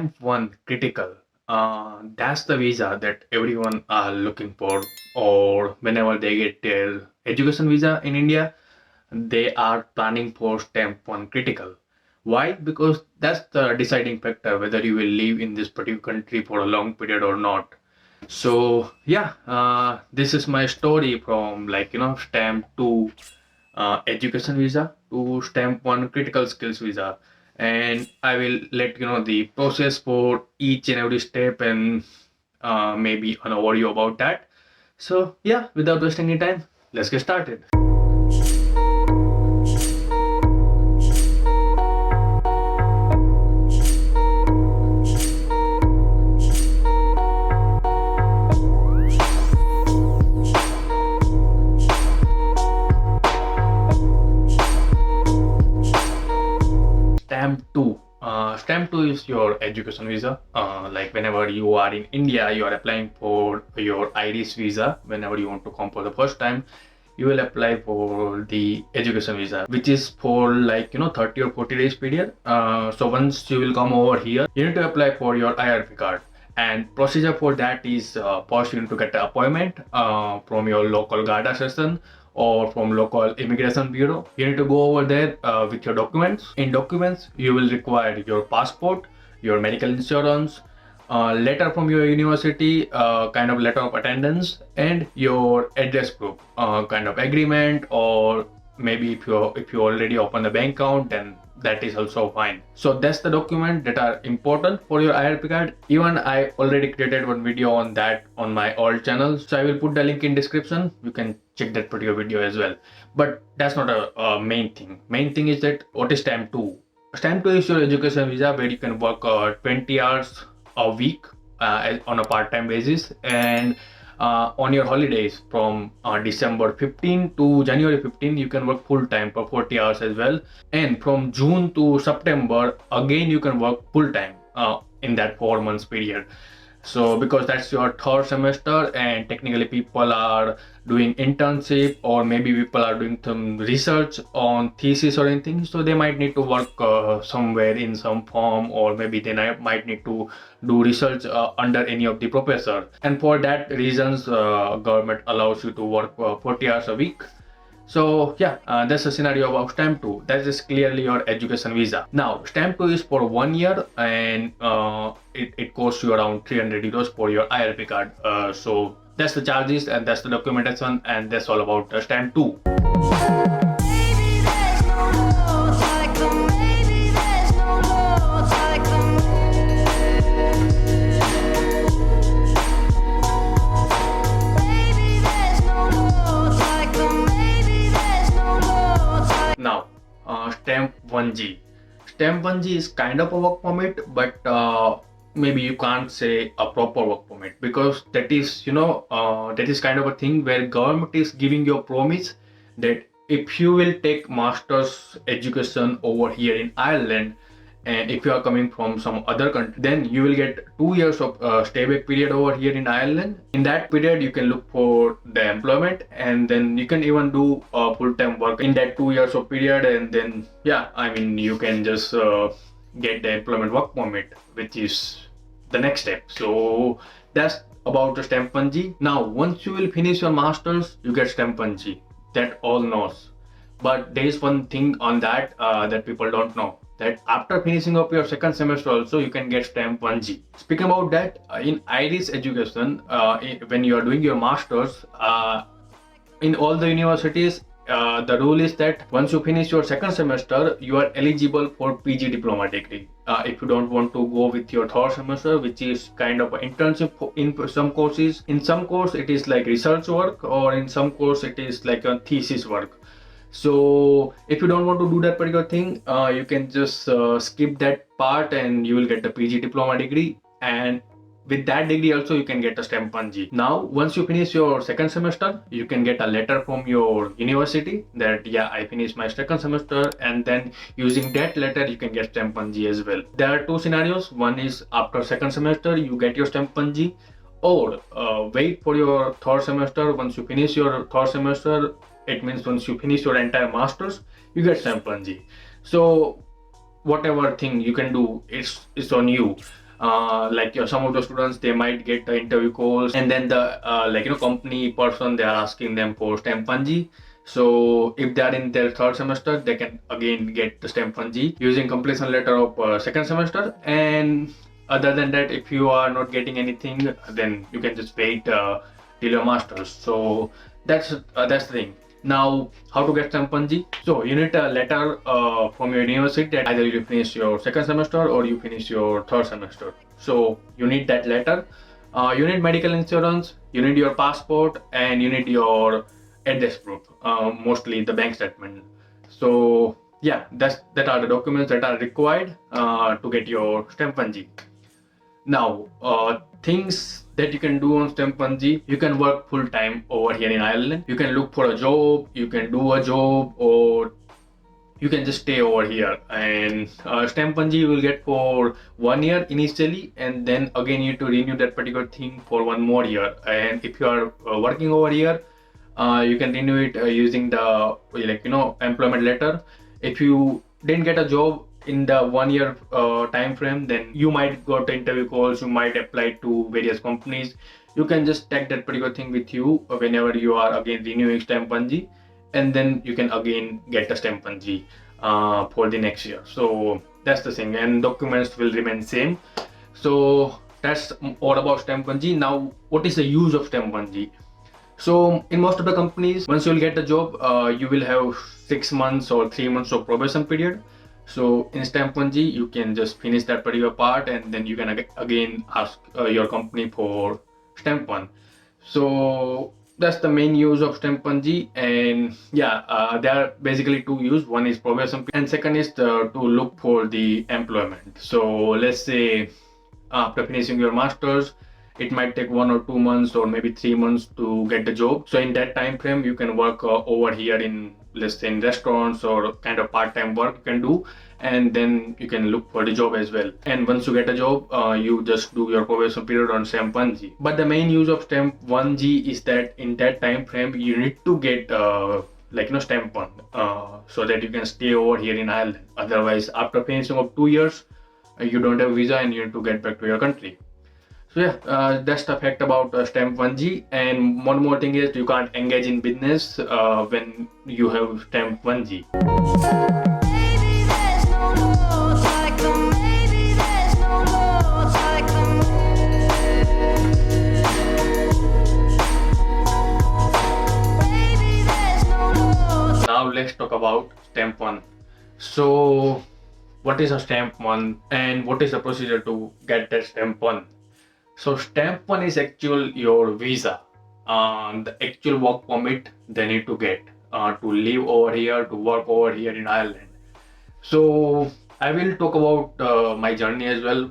Stamp 1 critical. That's the visa that everyone are looking for, or whenever they get their education visa in India, they are planning for Stamp 1 critical. Why? Because that's the deciding factor whether you will live in this particular country for a long period or not. So yeah, this is my story from Stamp 2 education visa to Stamp 1 critical skills visa, and I will let you know the process for each and every step, and maybe an overview about that. So yeah, without wasting any time, let's get started. Stamp 2. Stamp 2 is your education visa. Like whenever you are in India, you are applying for your Irish visa. Whenever you want to come for the first time, you will apply for the education visa, which is for 30 or 40 days period. So once you will come over here, you need to apply for your IRP card. And procedure for that is first you need to get an appointment from your local Garda station or from local immigration bureau. You need to go over there with your documents. In documents, you will require your passport, your medical insurance, letter from your university, kind of letter of attendance, and your address proof, kind of agreement, or maybe if you already open a bank account, then that is also fine. So that's the document that are important for your IRP card. Even I already created one video on that on my old channel, so I will put the link in description. You can check that particular video as well. But that's not a main thing. Main thing is that what is Stamp 2? Stamp 2 is your education visa where you can work 20 hours a week on a part-time basis, and on your holidays from December 15 to January 15 you can work full-time for 40 hours as well, and from June to September again you can work full-time in that 4 months period. So because that's your third semester and technically people are doing internship, or maybe people are doing some research on thesis or anything, so they might need to work somewhere in some form, or maybe they might need to do research under any of the professor, and for that reasons government allows you to work 40 hours a week. So yeah, that's the scenario about Stamp 2. That is clearly your education visa. Now, Stamp 2 is for 1 year, and it costs you around 300 euros for your IRP card. So that's the charges, and that's the documentation, and that's all about Stamp 2. Now, Stamp 1G. Stamp 1G is kind of a work permit, but maybe you can't say a proper work permit, because that is, that is kind of a thing where government is giving you a promise that if you will take master's education over here in Ireland, and if you are coming from some other country, then you will get 2 years of stay back period over here in Ireland. In that period, you can look for the employment, and then you can even do full-time work in that 2 years of period, and then yeah, I mean you can just get the employment work permit, which is the next step. So that's about the Stamp 1G. Now, once you will finish your masters, you get Stamp 1G. That all knows. But there is one thing on that that people don't know, that after finishing up your second semester also you can get Stamp 1G. Speaking about that, in Irish education, when you are doing your masters, in all the universities, the rule is that once you finish your second semester, you are eligible for PG diploma degree. If you don't want to go with your third semester, which is kind of an internship in some courses. In some course it is like research work, or in some course it is like a thesis work. So if you don't want to do that particular thing, you can just skip that part, and you will get the PG diploma degree, and with that degree also you can get a Stamp 1G. Now, once you finish your second semester, you can get a letter from your university that yeah, I finished my second semester, and then using that letter you can get Stamp 1G as well. There are two scenarios. One is after second semester you get your Stamp 1G, or wait for your third semester. Once you finish your third semester, it means once you finish your entire masters, you get Stamp 1G. So whatever thing you can do, it's on you. Some of the students, they might get the interview calls, and then the company person, they are asking them for stamp 1G. So if they are in their third semester, they can again get the stamp 1G using completion letter of second semester. And other than that, if you are not getting anything, then you can just wait till your masters. So that's the thing. Now, how to get stamp 1G? So you need a letter from your university that either you finish your second semester or you finish your third semester. So you need that letter. You need medical insurance, you need your passport, and you need your address proof, mostly the bank statement. So yeah, that are the documents that are required to get your stamp 1G. Now, things that you can do on stamp 1G, you can work full time over here in Ireland. You can look for a job, you can do a job, or you can just stay over here. And stamp 1G you will get for 1 year initially, and then again you need to renew that particular thing for 1 more year. And if you are working over here, you can renew it using the employment letter. If you didn't get a job in the 1 year time frame, then you might got interview calls, you might apply to various companies. You can just take that particular thing with you whenever you are again renewing stamp 1G, and then you can again get the stamp 1G for the next year. So that's the thing, and documents will remain same. So that's all about stamp 1G. Now, what is the use of stamp 1G? So in most of the companies, once you'll get the job, you will have 6 months or 3 months of probation period. So in stamp 1G, you can just finish that particular part, and then you can again ask your company for stamp 1. So that's the main use of stamp 1G. And yeah, there are basically two use. One is probation period, and second is to look for the employment. So let's say after finishing your masters, it might take 1 or 2 months or maybe 3 months to get the job. So in that time frame, you can work over here in, let's say, in restaurants or kind of part-time work you can do, and then you can look for the job as well. And once you get a job, you just do your probation period on stamp 1G. But the main use of stamp 1G is that in that time frame, you need to get stamp 1 so that you can stay over here in Ireland. Otherwise, after finishing of 2 years, you don't have visa and you need to get back to your country. So yeah, that's the fact about stamp 1G. And one more thing is, you can't engage in business when you have stamp 1G. Now let's talk about stamp 1. So what is a stamp 1 and what is the procedure to get that stamp 1? So stamp 1 is actual your visa, the actual work permit they need to get to live over here, to work over here in Ireland. So I will talk about my journey as well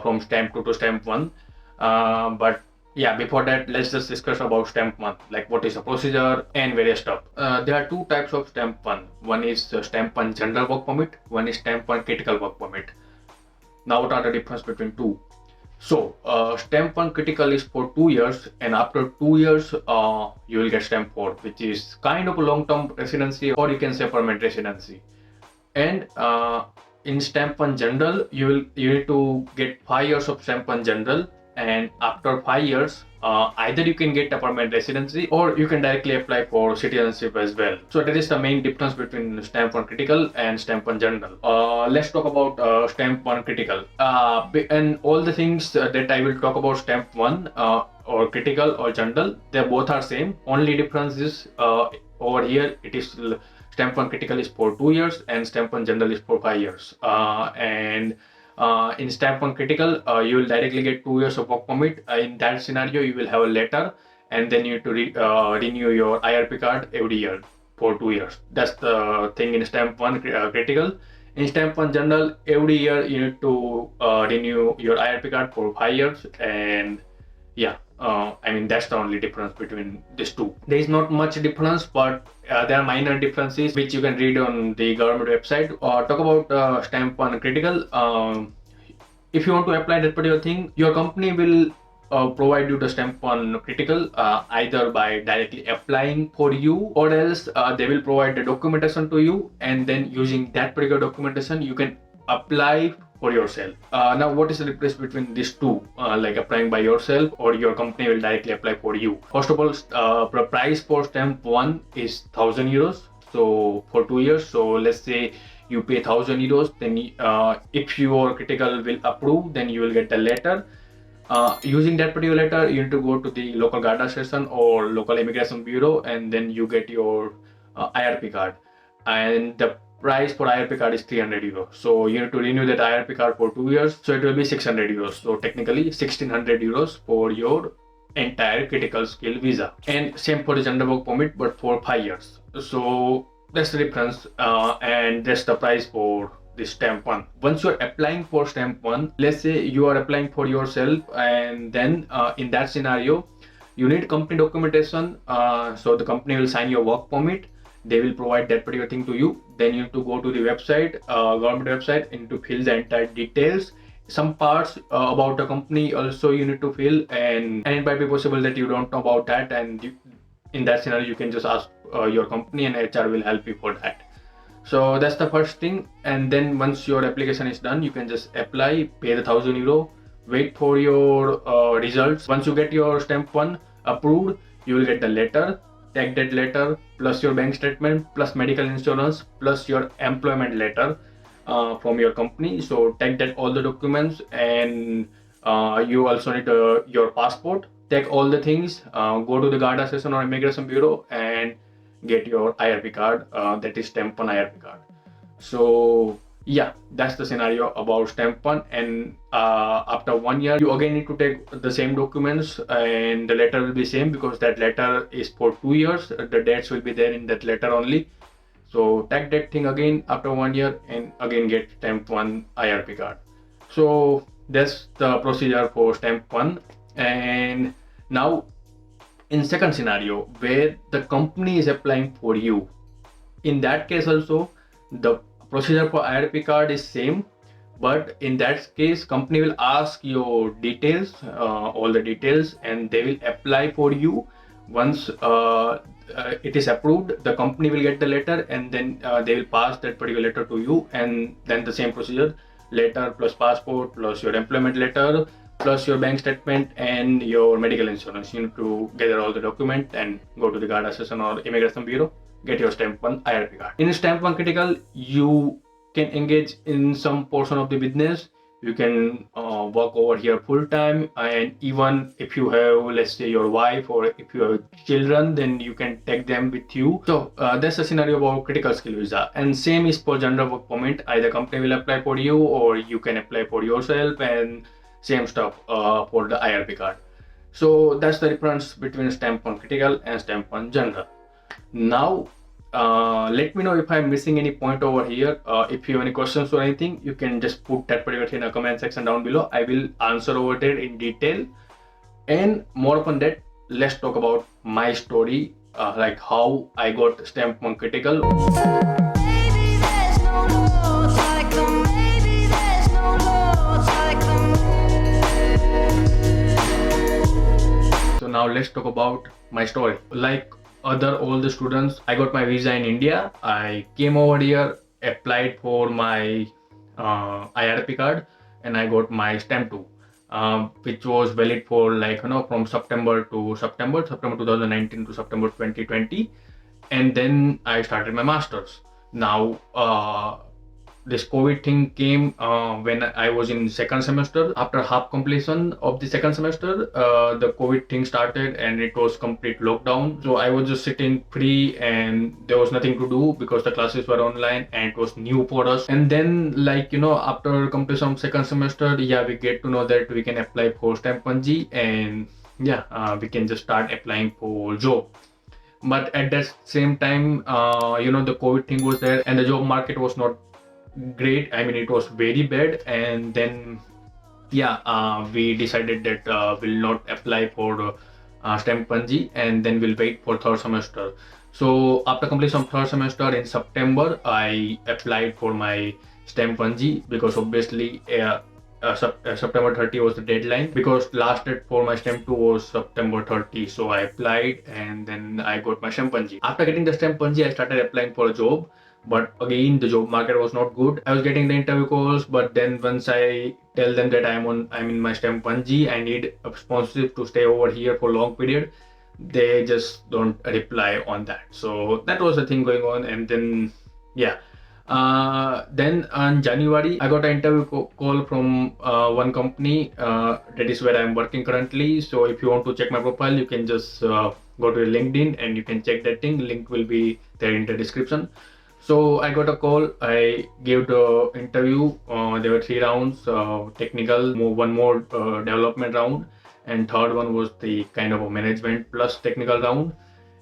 from stamp 2 to stamp 1. But yeah, before that, let's just discuss about stamp 1, like what is the procedure and various stuff. There are two types of stamp 1. One is stamp 1 general work permit, one is stamp 1 critical work permit. Now what are the difference between two? So stamp 1 critical is for 2 years, and after 2 years you will get stamp 4, which is kind of a long-term residency, or you can say permanent residency. And in stamp 1 general, you need to get 5 years of stamp 1 general, and after 5 years either you can get a permanent residency or you can directly apply for citizenship as well. So that is the main difference between stamp 1 critical and stamp 1 general. Let's talk about stamp 1 critical, and all the things that I will talk about stamp 1 or critical or general, they both are same. Only difference is over here it is stamp 1 critical is for 2 years and stamp 1 general is for 5 years. In stamp 1 critical, you will directly get 2 years of work permit. In that scenario, you will have a letter, and then you need to renew your IRP card every year for 2 years. That's the thing in stamp 1 critical. In stamp 1 general, every year you need to renew your IRP card for 5 years, and yeah, that's the only difference between these two. There is not much difference, but there are minor differences which you can read on the government website. Talk about stamp 1 critical. If you want to apply that particular thing, your company will provide you the stamp 1 critical either by directly applying for you, or else they will provide the documentation to you, and then using that particular documentation you can apply for yourself. Now, what is the difference between these two? Like applying by yourself or your company will directly apply for you. First of all, the price for stamp one is €1,000. So for 2 years, so let's say you pay €1,000, then if your critical will approve, then you will get the letter. Using that particular letter, you need to go to the local Garda station or local immigration bureau, and then you get your IRP card. And the price for IRP card is €300. So you need to renew that IRP card for 2 years. So it will be €600. So technically €1,600 for your entire critical skill visa. And same for the general work permit, but for 5 years. So that's the difference, and that's the price for the stamp one. Once you're applying for stamp one, let's say you are applying for yourself, and then in that scenario, you need company documentation. So the company will sign your work permit. They will provide that particular thing to you. Then you need to go to the website, government website, and to fill the entire details. Some parts about the company also you need to fill, and it might be possible that you don't know about that, and in that scenario you can just ask your company, and HR will help you for that. So that's the first thing. And then once your application is done, you can just apply, pay the €1,000, wait for your results. Once you get your stamp one approved, you will get the letter. Take that letter plus your bank statement plus medical insurance plus your employment letter from your company. So take that all the documents, and you also need your passport. Take all the things, go to the Garda station or immigration bureau, and get your IRP card, that is stamp one IRP card. So yeah, that's the scenario about stamp one. And after 1 year, you again need to take the same documents, and the letter will be same because that letter is for 2 years. The dates will be there in that letter only. So take that thing again after 1 year, and again get stamp one IRP card. So that's the procedure for stamp one. And now in second scenario where the company is applying for you, in that case also the procedure for IRP card is same, but in that case company will ask your details, all the details, and they will apply for you. Once it is approved, the company will get the letter, and then they will pass that particular letter to you, and then the same procedure, letter plus passport plus your employment letter plus your bank statement and your medical insurance. You need to gather all the document and go to the Garda station or immigration bureau, get your stamp one IRP card. In stamp one critical, you can engage in some portion of the business. You can work over here full time, and even if you have, let's say, your wife or if you have children, then you can take them with you. So that's the scenario about critical skill visa. And same is for general work permit. Either company will apply for you or you can apply for yourself, and same stuff for the IRP card. So that's the difference between stamp one critical and stamp one general. Now let me know if I'm missing any point over here. If you have any questions or anything, you can just put that particular thing in the comment section down below. I will answer over there in detail. And more upon that, let's talk about my story, like how I got stamp one critical. So now let's talk about my story. Like all the students, I got my visa in India. I came over here, applied for my IRP card, and I got my stamp 2, which was valid for from September 2019 to September 2020. And then I started my masters. Now this COVID thing came when I was in second semester. After half completion of the second semester, the COVID thing started and it was complete lockdown. So I was just sitting free and there was nothing to do because the classes were online and it was new for us. And then after completion of second semester, we get to know that we can apply for stamp 1G, and we can just start applying for job. But at that same time, the COVID thing was there and the job market was not great. I mean, it was very bad. And then we decided that we'll not apply for stamp 1G, and then we'll wait for third semester. So after completion of third semester in September, I applied for my stamp 1G because obviously September 30 was the deadline, because last date for my stamp 2 was September 30. So I applied and then I got my stamp 1G. After getting the stamp 1G, I started applying for a job. But again, the job market was not good. I was getting the interview calls, but then once I tell them that I'm in my STEM 1G, I need a sponsorship to stay over here for long period, they just don't reply on that. So that was the thing going on. And then yeah, then on January I got an interview call from one company, that is where I'm working currently. So if you want to check my profile, you can just go to LinkedIn and you can check that thing. Link will be there in the description. So I got a call. I gave the interview. There were 3 rounds: technical, one more development round, and third one was the kind of a management plus technical round.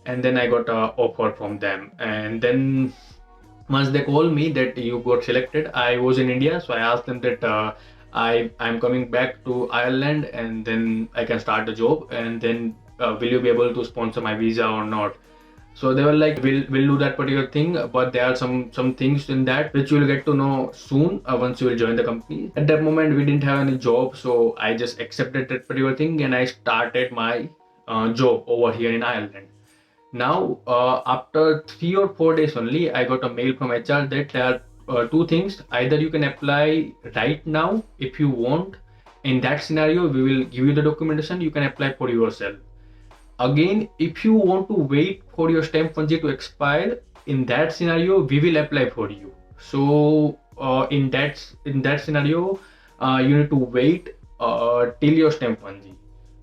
And then I got an offer from them. And then once they called me that you got selected, I was in India, so I asked them that I'm coming back to Ireland, and then I can start the job. And then will you be able to sponsor my visa or not? So they were like, we'll do that particular thing, but there are some things in that which you'll get to know soon once you will join the company. At that moment, we didn't have any job, so I just accepted that particular thing and I started my job over here in Ireland. Now, after 3 or 4 days only, I got a mail from HR that there are 2 things. Either you can apply right now if you want. In that scenario, we will give you the documentation. You can apply for yourself. Again, if you want to wait for your stamp 1G to expire, in that scenario we will apply for you. So in that scenario, you need to wait till your stamp 1G.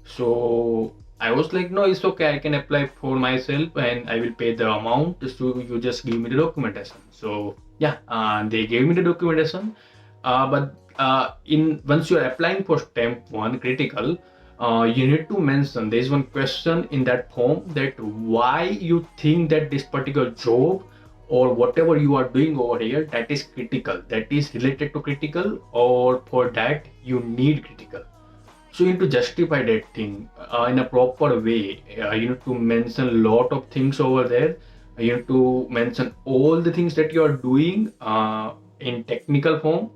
So I was like, no, it's okay, I can apply for myself and I will pay the amount, so you just give me the documentation. So yeah, they gave me the documentation. But in once you are applying for stamp 1 critical, you need to mention, there is one question in that form, that why you think that this particular job or whatever you are doing over here, that is critical, that is related to critical, or for that you need critical. So you need to justify that thing in a proper way. You need to mention a lot of things over there. You need to mention all the things that you are doing in technical form.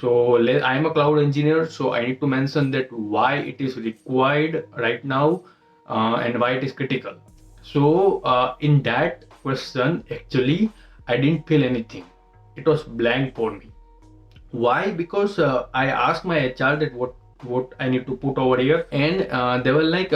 So I am a cloud engineer, so I need to mention that why it is required right now and why it is critical. So in that question, actually, I didn't feel anything. It was blank for me. Why? Because I asked my HR that what I need to put over here, and they were like,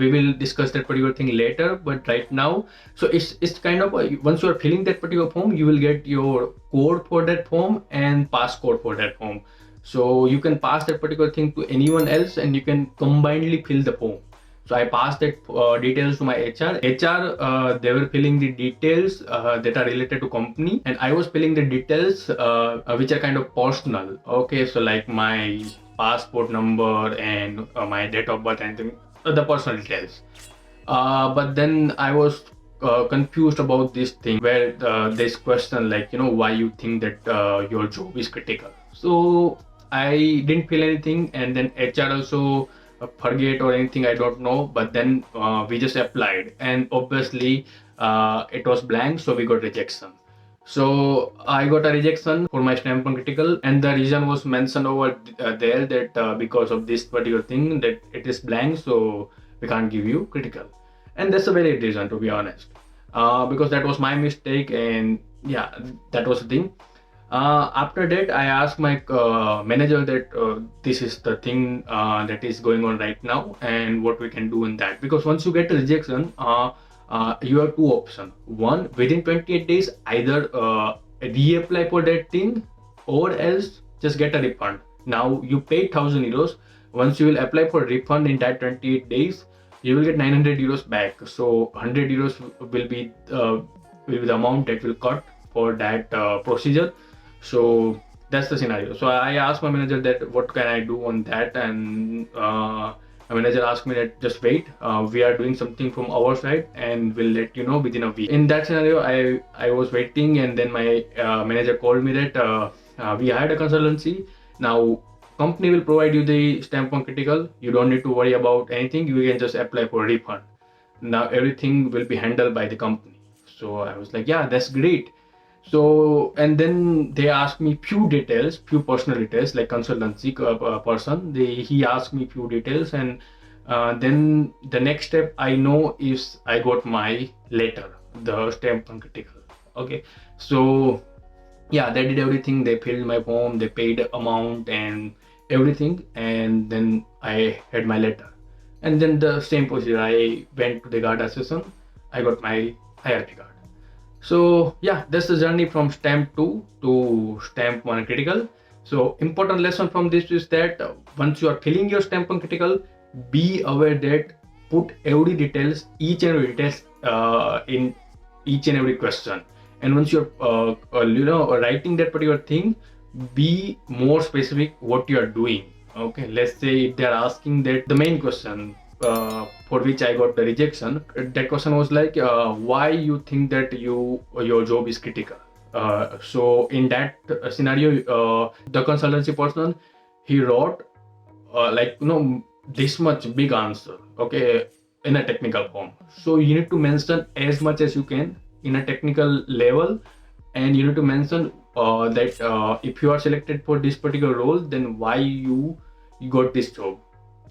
we will discuss that particular thing later, but right now. So it's kind of once you are filling that particular form, you will get your code for that form and passcode for that form. So you can pass that particular thing to anyone else, and you can combinedly fill the form. So I passed that details to my HR. They were filling the details that are related to company, and I was filling the details which are kind of personal. Okay, so like my passport number and my date of birth and the personal details. But then I was confused about this thing where this question, like, why you think that your job is critical. So I didn't feel anything, and then HR also forget or anything, I don't know. But then we just applied, and obviously it was blank, so we got rejection. So I got a rejection for my stamp on critical, and the reason was mentioned over there that because of this particular thing, that it is blank, so we can't give you critical. And that's a valid reason, to be honest, because that was my mistake, and yeah, that was the thing. After that, I asked my manager that this is the thing that is going on right now, and what we can do in that. Because once you get a rejection, you have 2 options. One, within 28 days, either reapply for that thing, or else just get a refund. Now you paid 1,000 euros. Once you will apply for refund in that 28 days, you will get 900 euros back. So 100 euros will be the amount that will cut for that procedure. So that's the scenario. So I asked my manager that what can I do on that, and my manager asked me that just wait. We are doing something from our side, and we'll let you know within a week. In that scenario, I was waiting, and then my manager called me that we hired a consultancy. Now company will provide you the stamp on critical. You don't need to worry about anything. You can just apply for a refund. Now everything will be handled by the company. So I was like, yeah, that's great. So, and then they asked me few details, few personal details, like consultancy person. He asked me few details, and then the next step I know is I got my letter, the stamp on critical. Okay, so yeah, they did everything. They filled my form, they paid amount and everything, and then I had my letter. And then the same procedure, I went to the guard assessment, I got my IRP card. So yeah, that's the journey from stamp 2 to stamp 1 critical. So important lesson from this is that once you are filling your stamp 1 critical, be aware that put every details, each and every details in each and every question. And once you're writing that particular thing, be more specific what you are doing. Okay, let's say if they are asking that the main question for which I got the rejection, that question was like, why you think that your job is critical? So in that scenario, the consultancy person, he wrote like this much big answer, okay, in a technical form. So you need to mention as much as you can in a technical level, and you need to mention that if you are selected for this particular role, then why you got this job.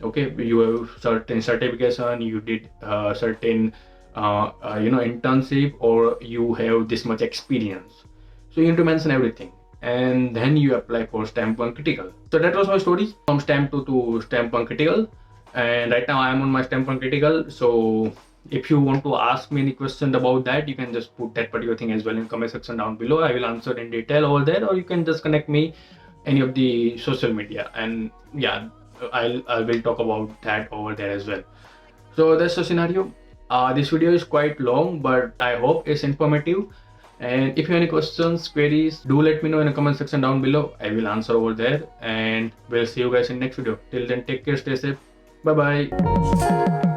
Okay, you have certain certification, you did certain internship, or you have this much experience. So you need to mention everything, and then you apply for stamp 1 critical. So that was my story from stamp 2 to stamp 1 critical, and right now I am on my stamp 1 critical. So if you want to ask me any question about that, you can just put that particular thing as well in comment section down below. I will answer in detail over there, or you can just connect me any of the social media, and yeah, I will talk about that over there as well. So that's the scenario. This video is quite long, but I hope it's informative. And if you have any questions, queries, do let me know in the comment section down below. I will answer over there, and we'll see you guys in next video. Till then, take care, stay safe. Bye bye.